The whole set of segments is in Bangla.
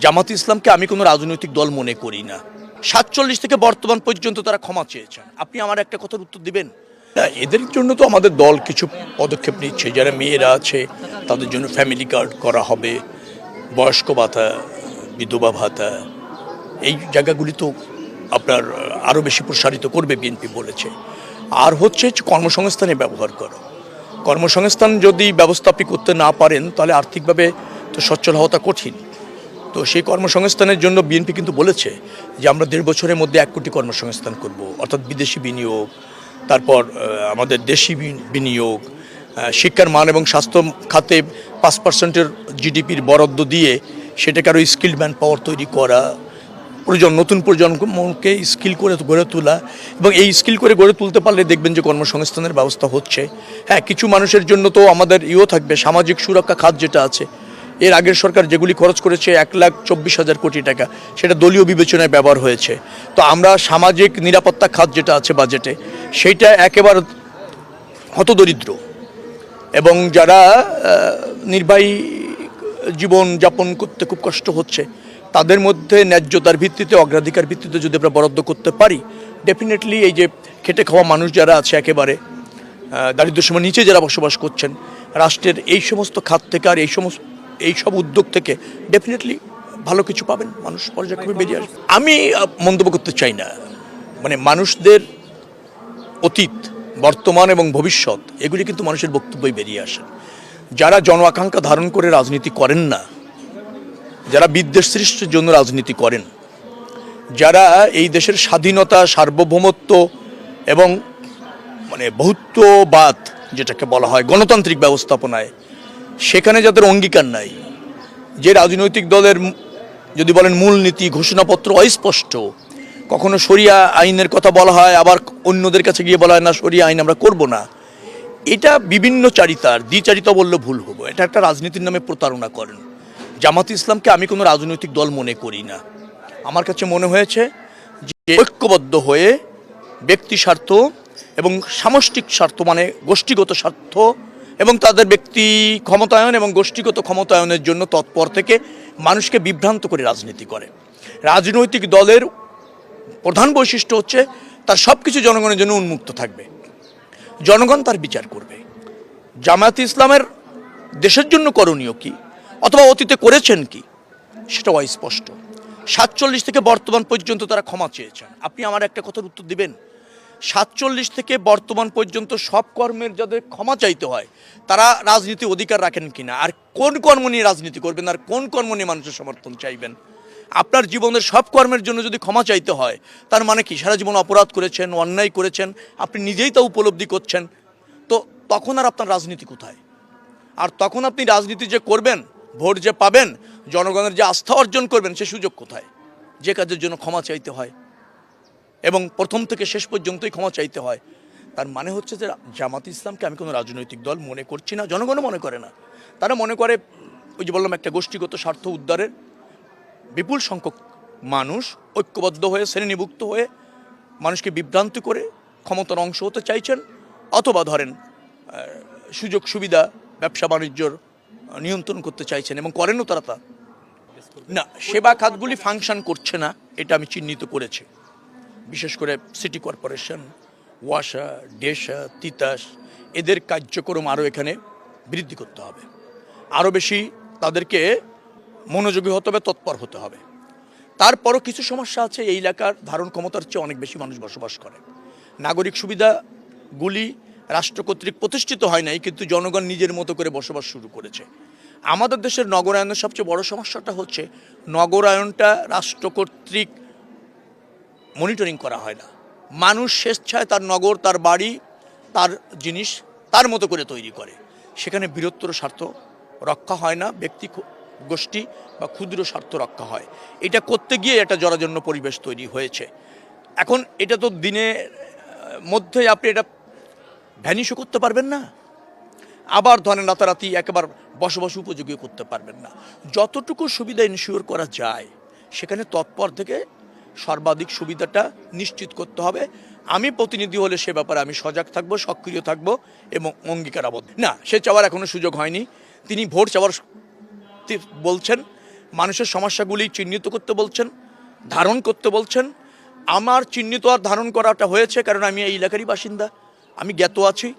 জামাত ইসলামকে আমি কোনো রাজনৈতিক দল মনে করি না। ৪৭ থেকে বর্তমান পর্যন্ত তারা ক্ষমা চেয়েছেন। আপনি আমার একটা কথার উত্তর দিবেন? এদের জন্য তো আমাদের দল কিছু পদক্ষেপ নিচ্ছে। যারা মেয়েরা আছে তাদের জন্য ফ্যামিলি কার্ড করা হবে, বয়স্ক ভাতা, বিধবা ভাতা, এই জায়গাগুলি তো আপনার আরও বেশি প্রসারিত করবে বিএনপি বলেছে। আর হচ্ছে কর্মসংস্থানে ব্যবহার করা। কর্মসংস্থান যদি ব্যবস্থা আপনি করতে না পারেন তাহলে আর্থিকভাবে তো সচ্ছল হওয়াটা কঠিন। তো সেই কর্মসংস্থানের জন্য বিএনপি কিন্তু বলেছে যে আমরা ১.৫ বছরের মধ্যে ১ কোটি কর্মসংস্থান করব, অর্থাৎ বিদেশি বিনিয়োগ, তারপর আমাদের দেশি বিনিয়োগ, শিক্ষার মান এবং স্বাস্থ্য খাতে ৫% জিডিপির বরাদ্দ দিয়ে সেটাকে আরও স্কিল্ড ম্যান পাওয়ার তৈরি করা, নতুন প্রজন্মকে স্কিল করে গড়ে তোলা, এবং এই স্কিল করে গড়ে তুলতে পারলে দেখবেন যে কর্মসংস্থানের ব্যবস্থা হচ্ছে। হ্যাঁ, কিছু মানুষের জন্য তো আমাদের থাকবে, সামাজিক সুরক্ষা খাত যেটা আছে, এর আগের সরকার যেগুলি খরচ করেছে ১,২৪,০০০ কোটি টাকা, সেটা দলীয় বিবেচনায় ব্যবহার হয়েছে। তো আমরা সামাজিক নিরাপত্তা খাত যেটা আছে বাজেটে, সেইটা একেবারে হতদরিদ্র এবং যারা নির্বাহী জীবন যাপন করতে খুব কষ্ট হচ্ছে তাদের মধ্যে ন্যায্যতার ভিত্তিতে, অগ্রাধিকার ভিত্তিতে যদি আমরা বরাদ্দ করতে পারি, ডেফিনেটলি এই যে খেটে খাওয়া মানুষ যারা আছে, একেবারে দারিদ্র্য সীমার নিচে যারা বসবাস করছেন, রাষ্ট্রের এই সমস্ত খাত থেকে আর এই সব উদ্যোগ থেকে ডেফিনেটলি ভালো কিছু পাবেন, মানুষ পর্যায়ক্রমে বেরিয়ে আসবে। আমি মন্তব্য করতে চাই না, মানে মানুষদের অতীত, বর্তমান এবং ভবিষ্যৎ এগুলি কিন্তু মানুষের বক্তব্যই বেরিয়ে আসে। যারা জন আকাঙ্ক্ষা ধারণ করে রাজনীতি করেন না, যারা বিদ্বেষ সৃষ্টির জন্য রাজনীতি করেন, যারা এই দেশের স্বাধীনতা, সার্বভৌমত্ব এবং মানে বহুত্ববাদ যেটাকে বলা হয় গণতান্ত্রিক ব্যবস্থাপনায়, সেখানে যাদের অঙ্গীকার নাই, যে রাজনৈতিক দলের যদি বলেন মূলনীতি, ঘোষণাপত্র অস্পষ্ট, কখনো শরিয়া আইনের কথা বলা হয়, আবার অন্যদের কাছে গিয়ে বলা হয় না শরিয়া আইন আমরা করব না, এটা বিভিন্ন চারিতার দ্বিচারিতা বললে ভুল হবো, এটা একটা রাজনীতির নামে প্রতারণা করেন। জামাত ইসলামকে আমি কোনো রাজনৈতিক দল মনে করি না। আমার কাছে মনে হয়েছে যে ঐক্যবদ্ধ হয়ে ব্যক্তি স্বার্থ এবং সামষ্টিক স্বার্থ, মানে গোষ্ঠীগত স্বার্থ এবং তাদের ব্যক্তি ক্ষমতায়ন এবং গোষ্ঠীগত ক্ষমতায়নের জন্য তৎপর থেকে মানুষকে বিভ্রান্ত করে রাজনীতি করে। রাজনৈতিক দলের প্রধান বৈশিষ্ট্য হচ্ছে তার সব কিছু জনগণের জন্য উন্মুক্ত থাকবে, জনগণ তার বিচার করবে। জামায়াত ইসলামের দেশের জন্য করণীয় কি অথবা অতীতে করেছেন কি সেটা অস্পষ্ট। ৪৭ থেকে বর্তমান পর্যন্ত তারা ক্ষমা চেয়েছেন। আপনি আমার একটা কথার উত্তর দিবেন? ৪৭ থেকে বর্তমান পর্যন্ত সব কর্মের যাদের ক্ষমা চাইতে হয় তারা রাজনীতি অধিকার রাখেন কিনা, আর কোন কর্ম নিয়ে রাজনীতি করবেন, আর কোন কর্ম নিয়ে মানুষের সমর্থন চাইবেন? আপনার জীবনের সব কর্মের জন্য যদি ক্ষমা চাইতে হয়, তার মানে কি সারা জীবন অপরাধ করেছেন, অন্যায় করেছেন, আপনি নিজেই তা উপলব্ধি করছেন, তো তখন আর আপনার রাজনীতি কোথায়? আর তখন আপনি রাজনীতি যে করবেন, ভোট যে পাবেন, জনগণের যে আস্থা অর্জন করবেন, সে সুযোগ কোথায়? যে কাজের জন্য ক্ষমা চাইতে হয় এবং প্রথম থেকে শেষ পর্যন্তই ক্ষমা চাইতে হয়, তার মানে হচ্ছে যে জামাত ইসলামকে আমি কোনো রাজনৈতিক দল মনে করছি না, জনগণও মনে করে না। তারা মনে করে ওই যে বললাম, একটা গোষ্ঠীগত স্বার্থ উদ্ধারের বিপুল সংখ্যক মানুষ ঐক্যবদ্ধ হয়ে, শ্রেণীভুক্ত হয়ে মানুষকে বিভ্রান্ত করে ক্ষমতার অংশ হতে চাইছেন, অথবা ধরেন সুযোগ সুবিধা, ব্যবসা বাণিজ্যর নিয়ন্ত্রণ করতে চাইছেন এবং করেনও তারা তা। না, সেবা খাতগুলি ফাংশন করছে না, এটা আমি চিহ্নিত করেছি। বিশেষ করে সিটি কর্পোরেশন, ওয়াসা, ডেসা, তিতাস, এদের কার্যক্রম আরও এখানে বৃদ্ধি করতে হবে, আরও বেশি তাদেরকে মনোযোগী হতে হবে, তৎপর হতে হবে। তারপরও কিছু সমস্যা আছে, এই এলাকার ধারণ ক্ষমতার চেয়ে অনেক বেশি মানুষ বসবাস করে। নাগরিক সুবিধাগুলি রাষ্ট্র কর্তৃক প্রতিষ্ঠিত হয় নাই, কিন্তু জনগণ নিজের মতো করে বসবাস শুরু করেছে। আমাদের দেশের নগরায়নের সবচেয়ে বড় সমস্যাটা হচ্ছে নগরায়নটা রাষ্ট্র কর্তৃক মনিটরিং করা হয় না। মানুষ স্বেচ্ছায় তার নগর, তার বাড়ি, তার জিনিস তার মতো করে তৈরি করে, সেখানে বৃহত্তর স্বার্থ রক্ষা হয় না, ব্যক্তি গোষ্ঠী বা ক্ষুদ্র স্বার্থ রক্ষা হয়। এটা করতে গিয়ে একটা জরাজন্য পরিবেশ তৈরি হয়েছে। এখন এটা তো দিনের মধ্যে আপনি এটা ভ্যানিশও করতে পারবেন না, আবার ধরেন রাতারাতি একেবারে বসবাস উপযোগী করতে পারবেন না। যতটুকু সুবিধা ইনশিওর করা যায় সেখানে তৎপর থেকে সর্বাধিক সুবিধাটা নিশ্চিত করতে হবে। আমি প্রতিনিধি হলে সে ব্যাপারে আমি সজাগ থাকবো, সক্রিয় থাকবো এবং অঙ্গীকারাবদ্ধ। না, সে চাওয়ার এখনো সুযোগ হয়নি। তিনি ভোট চাওয়ার বলছেন, মানুষের সমস্যাগুলি চিহ্নিত করতে বলছেন, ধারণ করতে বলছেন। আমার চিহ্নিত আর ধারণ করাটা হয়েছে কারণ আমি এই এলাকারই বাসিন্দা, আমি জ্ঞাত আছি।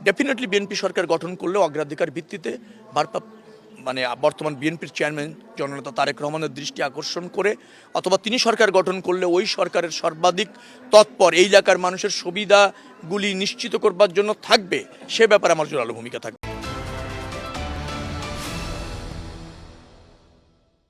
ডেফিনেটলি বিএনপি সরকার গঠন করলে অগ্রাধিকার ভিত্তিতে বর্তমান বিএনপির চেয়ারম্যান জননেতা তারেক রহমানের দৃষ্টি আকর্ষণ করে অথবা তিনি সরকার গঠন করলে ওই সরকারের সর্বাধিক তৎপর এই এলাকার মানুষের সুবিধাগুলি নিশ্চিত করবার জন্য থাকবে, সে ব্যাপারে আমার জোরালো ভূমিকা থাকবে।